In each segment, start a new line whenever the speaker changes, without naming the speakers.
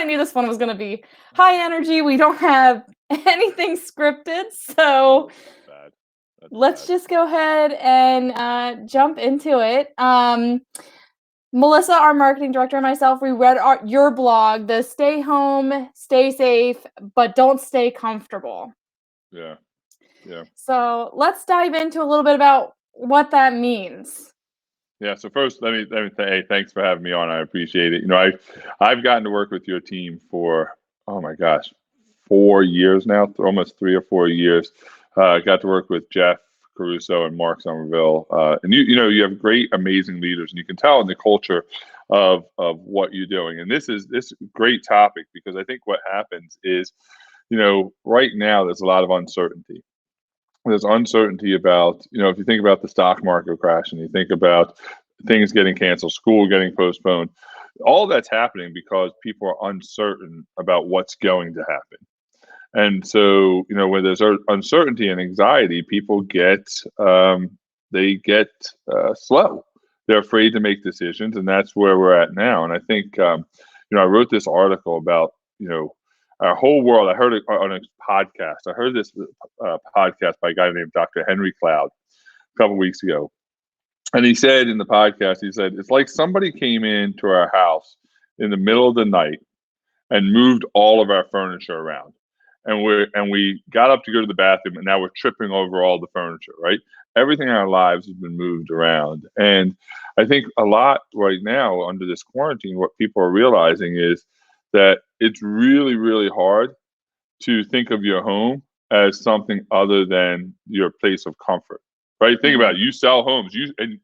knew this one was going to be high energy. We don't have anything scripted, so
Bad. That's
let's
bad.
just go ahead and jump into it. Melissa, our marketing director, and myself, we read your blog, the stay home, stay safe, but don't stay comfortable.
Yeah.
So let's dive into a little bit about what that means.
Yeah. So first, let me say, hey, thanks for having me on. I appreciate it. I've gotten to work with your team for, oh my gosh, 4 years now, almost 3 or 4 years. Got to work with Jeff Caruso and Mark Somerville, and you have great, amazing leaders, and you can tell in the culture of what you're doing. And this is great topic because I think what happens is, right now there's a lot of uncertainty. There's uncertainty about, if you think about the stock market crash and you think about things getting canceled, school getting postponed, all that's happening because people are uncertain about what's going to happen. And so, when there's uncertainty and anxiety, people get slow. They're afraid to make decisions, and that's where we're at now. And I think, I wrote this article about, our whole world. I heard it on a podcast. I heard this podcast by a guy named Dr. Henry Cloud a couple weeks ago. And he said in the podcast, it's like somebody came into our house in the middle of the night and moved all of our furniture around. And we got up to go to the bathroom, and now we're tripping over all the furniture, right? Everything in our lives has been moved around. And I think a lot right now under this quarantine, what people are realizing is that it's really, really hard to think of your home as something other than your place of comfort, right? Think about it. You sell homes. And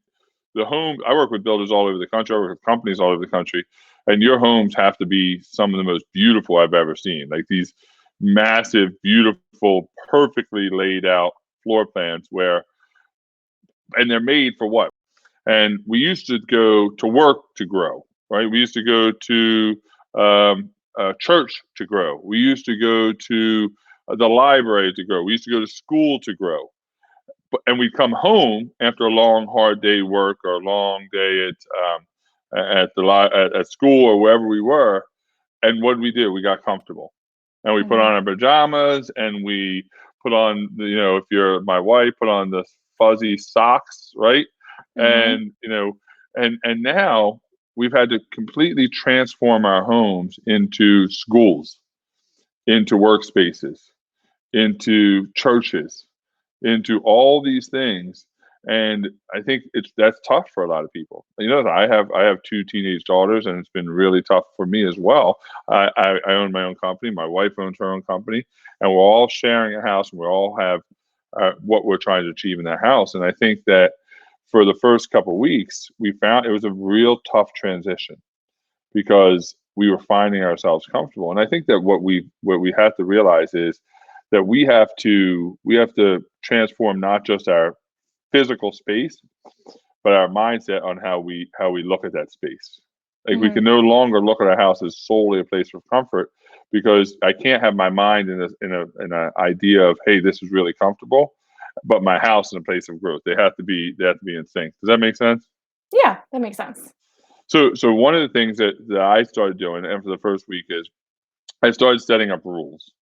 the home, I work with builders all over the country. I work with companies all over the country. And your homes have to be some of the most beautiful I've ever seen. Like these massive, beautiful, perfectly laid out floor plans and they're made for what? And we used to go to work to grow, right? We used to go to church to grow. We used to go to the library to grow. We used to go to school to grow. And we'd come home after a long, hard day of work or a long day at school or wherever we were. And what did we do? We got comfortable, and we put on our pajamas, and we put on if you're my wife, put on the fuzzy socks, right? And and now we've had to completely transform our homes into schools, into workspaces, into churches, into all these things. And I think that's tough for a lot of people. I have two teenage daughters, and it's been really tough for me as well. I own my own company. My wife owns her own company, and we're all sharing a house, and we all have what we're trying to achieve in that house. And I think that for the first couple of weeks, we found it was a real tough transition because we were finding ourselves comfortable. And I think that what we have to realize is that we have to transform not just our physical space, but our mindset on how we look at that space. Like we can no longer look at our house as solely a place of comfort, because I can't have my mind in an idea of, hey, this is really comfortable, but my house is a place of growth. They have to be in sync. Does that make sense?
Yeah, that makes sense.
So one of the things that I started doing, and for the first week, is I started setting up rules.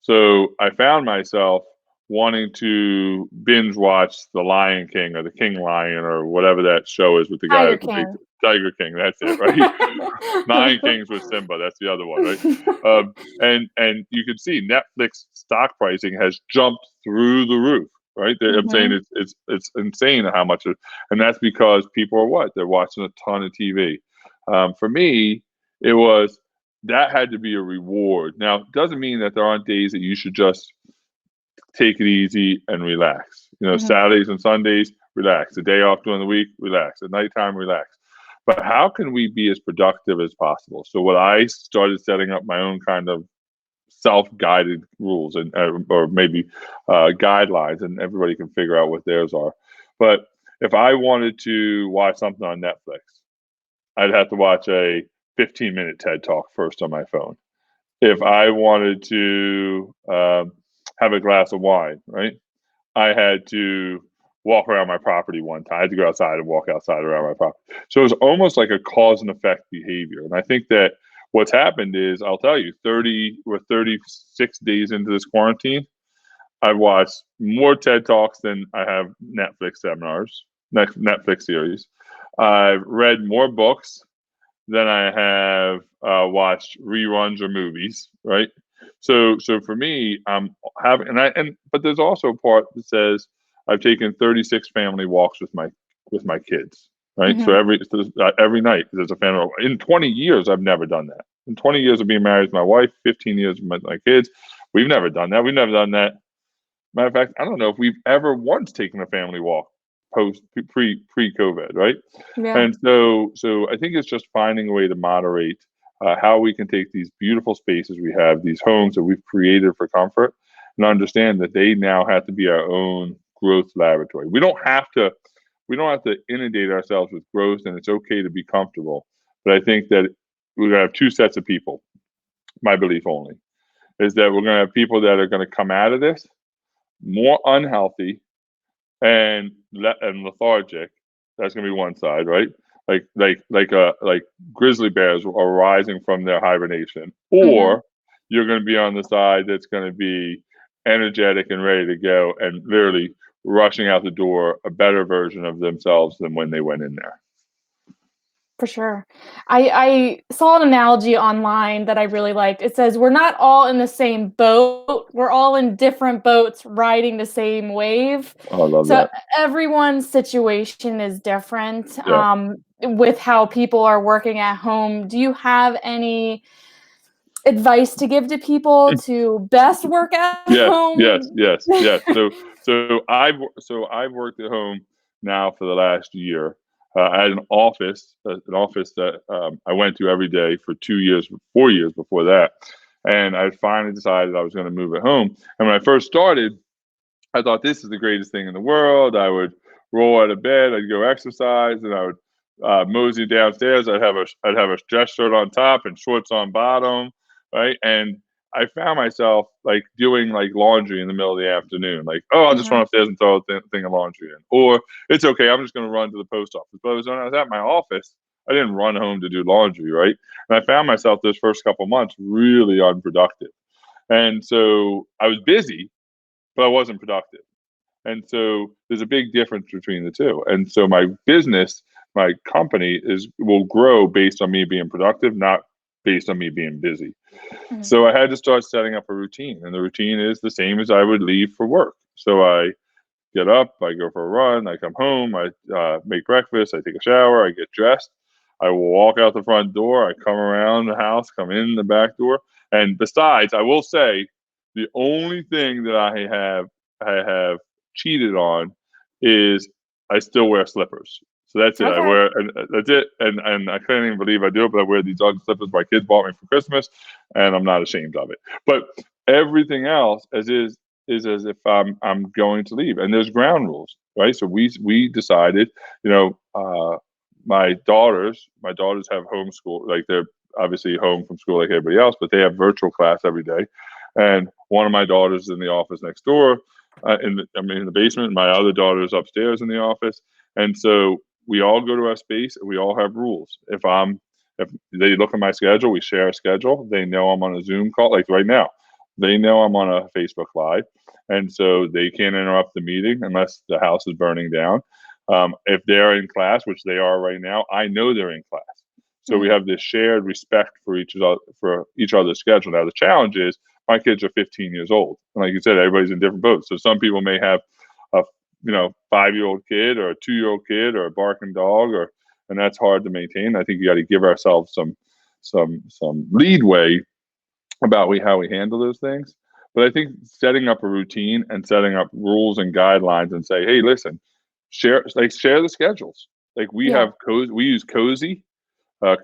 So I found myself wanting to binge watch The Lion King or The King Lion or whatever that show is with the guy with the big Tiger King. That's it, right? Nine Kings with Simba. That's the other one, right? And you can see Netflix stock pricing has jumped through the roof, right? I'm saying it's insane how much, and that's because people are what? They're watching a ton of TV. For me, it was that had to be a reward. Now, it doesn't mean that there aren't days that you should just take it easy and relax. Saturdays and Sundays, relax. The day off during the week, relax. At nighttime, relax. But how can we be as productive as possible? So what I started setting up my own kind of self-guided rules and or maybe guidelines, and everybody can figure out what theirs are. But if I wanted to watch something on Netflix, I'd have to watch a 15-minute TED Talk first on my phone. If I wanted to have a glass of wine, right, I had to walk around my property one time. I had to go outside and walk outside around my property. So it was almost like a cause and effect behavior. And I think that what's happened is, I'll tell you, we're 36 days into this quarantine. I've watched more TED Talks than I have Netflix seminars, Netflix series. I've read more books than I have watched reruns or movies. Right. So for me, I'm having, but there's also a part that says I've taken 36 family walks with my kids. Right. So
Mhm.
every night there's a family. In 20 years, I've never done that. In 20 years of being married to my wife, 15 years with my kids, we've never done that. We've never done that. Matter of fact, I don't know if we've ever once taken a family walk post pre COVID, right?
Yeah.
And so I think it's just finding a way to moderate how we can take these beautiful spaces we have, these homes that we've created for comfort, and understand that they now have to be our own growth laboratory. We don't have to inundate ourselves with growth, and it's okay to be comfortable. But I think that we're gonna have two sets of people. My belief only is that we're gonna have people that are gonna come out of this more unhealthy and lethargic. That's gonna be one side, right? Like grizzly bears are rising from their hibernation,
Mhm.
or you're gonna be on the side that's gonna be energetic and ready to go, and literally rushing out the door a better version of themselves than when they went in there.
For sure. I saw an analogy online that I really liked. It says, "We're not all in the same boat. We're all in different boats riding the same wave."
Oh, I love
So
that.
everyone's situation is different,
Yeah.
with how people are working at home. Do you have any advice to give to people to best work at
Yes, yes,
home?
yes, yes. So I've worked at home now for the last year. I had an office that I went to every day for 2 years, 4 years before that, and I finally decided I was going to move at home. And when I first started, I thought this is the greatest thing in the world. I would roll out of bed, I'd go exercise, and I would mosey downstairs. I'd have a dress shirt on top and shorts on bottom, right? And I found myself like doing like laundry in the middle of the afternoon. Like, oh, I'll just run
Mhm.
upstairs and throw a thing of laundry in, or it's okay, I'm just going to run to the post office. But when I was at my office, I didn't run home to do laundry, right? And I found myself those first couple months really unproductive, and so I was busy, but I wasn't productive. And so there's a big difference between the two. And so my company will grow based on me being productive, not based on me being busy.
Mhm.
So I had to start setting up a routine, and the routine is the same as I would leave for work. So I get up, I go for a run, I come home, I make breakfast, I take a shower, I get dressed, I will walk out the front door, I come around the house, come in the back door, and besides, I will say the only thing that I have cheated on is I still wear slippers. So that's it. I
Okay.
wear, and that's it. And I can't even believe I do it, but I wear these ugly slippers my kids bought me for Christmas, and I'm not ashamed of it. But everything else is as if I'm going to leave. And there's ground rules, right? So we decided, you know, my daughters have homeschool, like they're obviously home from school like everybody else, but they have virtual class every day. And one of my daughters is in the office next door, in the basement. My other daughter is upstairs in the office, and so we all go to our space, and we all have rules. If they look at my schedule, we share a schedule. They know I'm on a Zoom call, like right now. They know I'm on a Facebook Live, and so they can't interrupt the meeting unless the house is burning down. If they're in class, which they are right now, I know they're in class. So we
Mhm.
have this shared respect for each other's schedule. Now the challenge is my kids are 15 years old, and like you said, everybody's in different boats. So some people may have a 5-year-old kid or a 2-year-old kid or a barking dog, and that's hard to maintain. I think you got to give ourselves some leadway about how we handle those things. But I think setting up a routine and setting up rules and guidelines and say, hey, listen, share the schedules. Like
Yeah.
we use Cozy.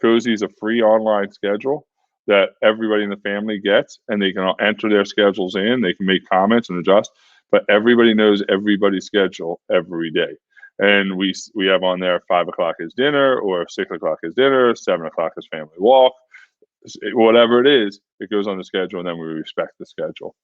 Cozy is a free online schedule that everybody in the family gets, and they can all enter their schedules in. They can make comments and adjust, but everybody knows everybody's schedule every day. And we have on there 5 o'clock is dinner, or 6 o'clock is dinner, 7 o'clock is family walk, whatever it is. It goes on the schedule, and then we respect the schedule.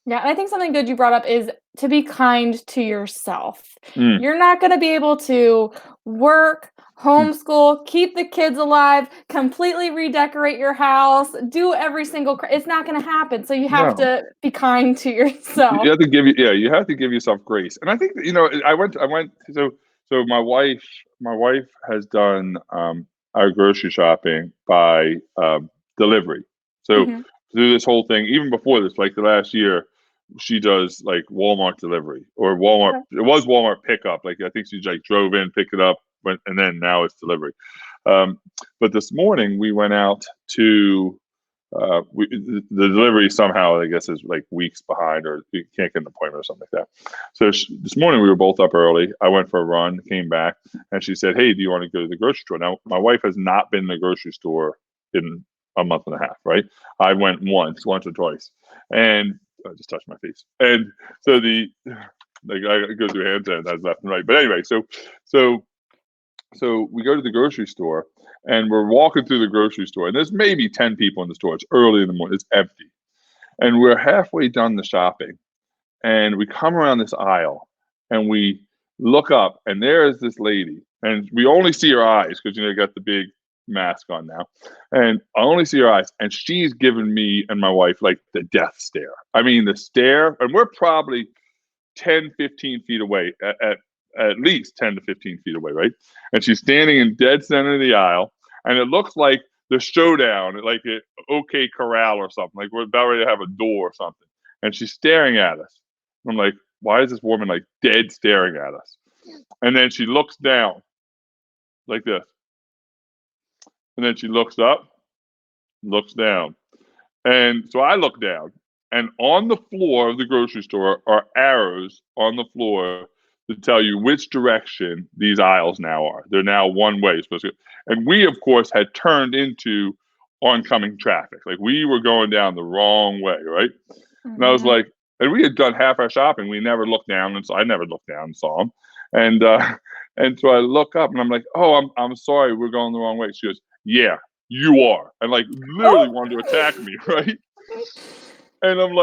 Yeah, and I think something good you brought up is to be kind to yourself.
Mm,
You're not gonna be able to work,
mm,
homeschool, keep the kids alive, completely redecorate your house, do every single it's not gonna happen, so you have
no.
to be kind to
You
yourself.
have to you have to give yourself grace. And I think that, I went so my wife has done our grocery shopping by delivery. So
Mhm.
through this whole thing, even before this, like the last year, she does like Walmart delivery or Walmart.
Okay.
It was Walmart pickup. Like I think she like drove in, picked it up, and then now it's delivery. Um, but this morning we went out to the delivery somehow I guess is like weeks behind, or you can't get an appointment or something like that. So this morning we were both up early. I went for a run, came back, and she said, "Hey, do you want to go to the grocery store?" Now my wife has not been in the grocery store in a month and a half. Right? I went once or twice, and I just touched my face, and so the like I go through hand sanitizer left and right. But anyway, so so we go to the grocery store and we're walking through the grocery store and there's maybe 10 people in the store. It's early in the morning, it's empty. And we're halfway done the shopping and we come around this aisle and we look up and there is this lady and we only see her eyes because you got the big mask on now. And I only see her eyes and she's giving me and my wife like the death stare. I mean the stare, and we're probably 10, 15 feet away, at least 10 to 15 feet away, right? And she's standing in dead center of the aisle, and it looks like the showdown, like at OK Corral or something, like we're about ready to have a duel or something. And she's staring at us. I'm like, why is this woman like dead staring at us? And then she looks down like this. And then she looks up, looks down. And so I look down, and on the floor of the grocery store are arrows on the floor to tell you which direction these aisles now are. They're now one way. And we, of course, had turned into oncoming traffic. Like we were going down the wrong way, right? And I was
Mhm.
like, and we had done half our shopping. We never looked down, and so I never looked down and saw them. And and so I look up, and I'm like, oh, I'm sorry, we're going the wrong way. She goes, yeah, you are, and like literally
Oh.
wanted to attack me, right? And I'm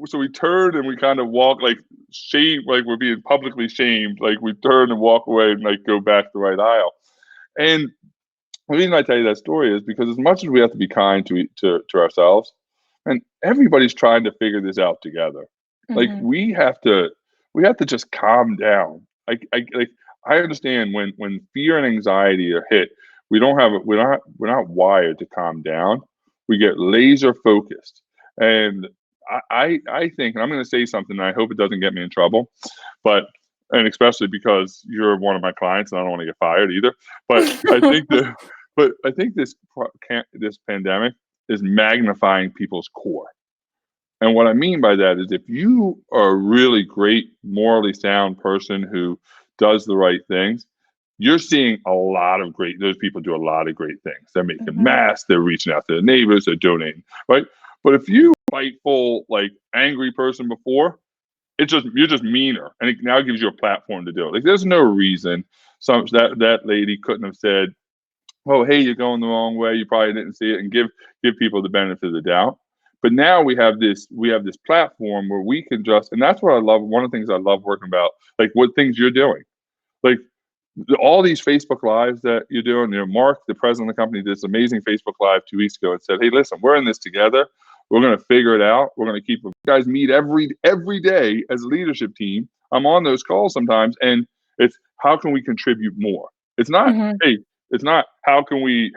so we turn and we kind of walk like shame, like we're being publicly shamed. Like we turn and walk away and like go back the right aisle. And the reason I tell you that story is because as much as we have to be kind to ourselves, and everybody's trying to figure this out together. Like
Mhm.
we have to just calm down. I understand when fear and anxiety are hit, we're not wired to calm down. We get laser focused, and I think, and I'm going to say something, and I hope it doesn't get me in trouble, but and especially because you're one of my clients, and I don't want to get fired either. But I think that but I think this pandemic is magnifying people's core. And what I mean by that is if you are a really great, morally sound person who does the right things, you're seeing those people do a lot of great things. They're making
Mhm.
masks, they're reaching out to their neighbors, they're donating, right? But if you fightful, like angry person before, you're just meaner, and it now gives you a platform to do it. Like there's no reason that lady couldn't have said, oh, hey, you're going the wrong way. You probably didn't see it, and give people the benefit of the doubt. But now we have this platform where we can just, and that's what I love. One of the things I love working about, like what things you're doing, like all these Facebook lives that you're doing. Mark, the president of the company, did this amazing Facebook live 2 weeks ago and said, "Hey, listen, we're in this together. We're going to figure it out. We're going to keep you guys meet every day as a leadership team. I'm on those calls sometimes, and it's how can we contribute more. It's not
Mhm.
hey, it's not how can we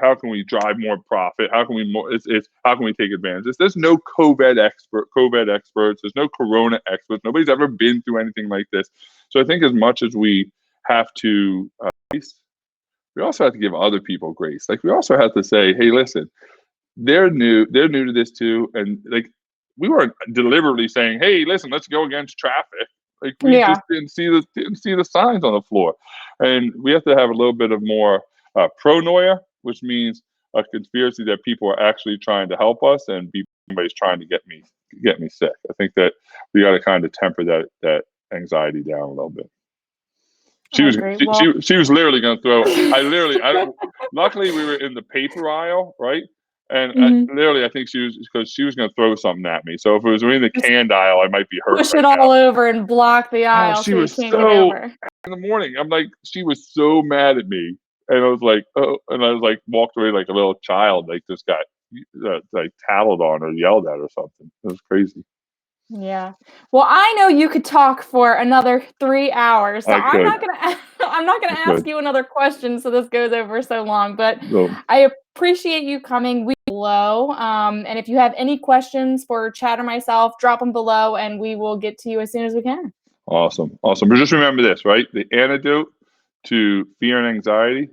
drive more profit. How can we more? It's how can we take advantage. There's no COVID experts. There's no Corona experts. Nobody's ever been through anything like this. So I think as much as we have to we also have to give other people grace. Like we also have to say, hey, listen, they're new to this too, and like we weren't deliberately saying, hey, listen, let's go against traffic. Like we just
Yeah.
didn't see the signs on the floor, and we have to have a little bit of more pronoia, which means a conspiracy that people are actually trying to help us and somebody's trying to get me sick. I think that we got to kind of temper that anxiety down a little bit. She
I
was
agree.
she,
Well,
she, she was literally going to throw. I literally. Luckily, we were in the paper aisle, right? And
Mhm.
literally, I think she was because she was going to throw something at me. So if it was in the
Just
canned aisle, I might be hurt
push
right
it
now.
all over and block the
Oh,
aisle
she
so you
was
can't get
so
over.
in the morning. I'm like, she was so mad at me, and I was like, oh, and I was like, walked away like a little child, like just got like tattled on or yelled at or something. It was crazy.
Yeah. Well, I know you could talk for another 3 hours, so
I
I'm
could,
not gonna I'm not gonna
I
ask
could.
you another question so this goes over so long, but
So
I appreciate you coming. We below, and if you have any questions for Chad or myself, drop them below, and we will get to you as soon as we can.
awesome, awesome. But just remember this, right? The antidote to fear and anxiety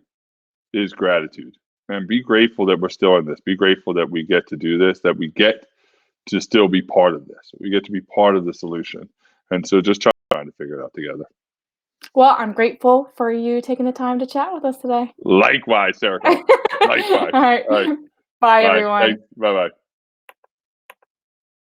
is gratitude, and be grateful that we're still in this. Be grateful that we get to do this. That we get to still be part of this. We get to be part of the solution. And so just trying to figure it out together.
Well, I'm grateful for you taking the time to chat with us today.
Likewise, Erica.
All
Likewise.
right.
All right.
Bye,
Bye.
everyone.
Thanks. Bye bye.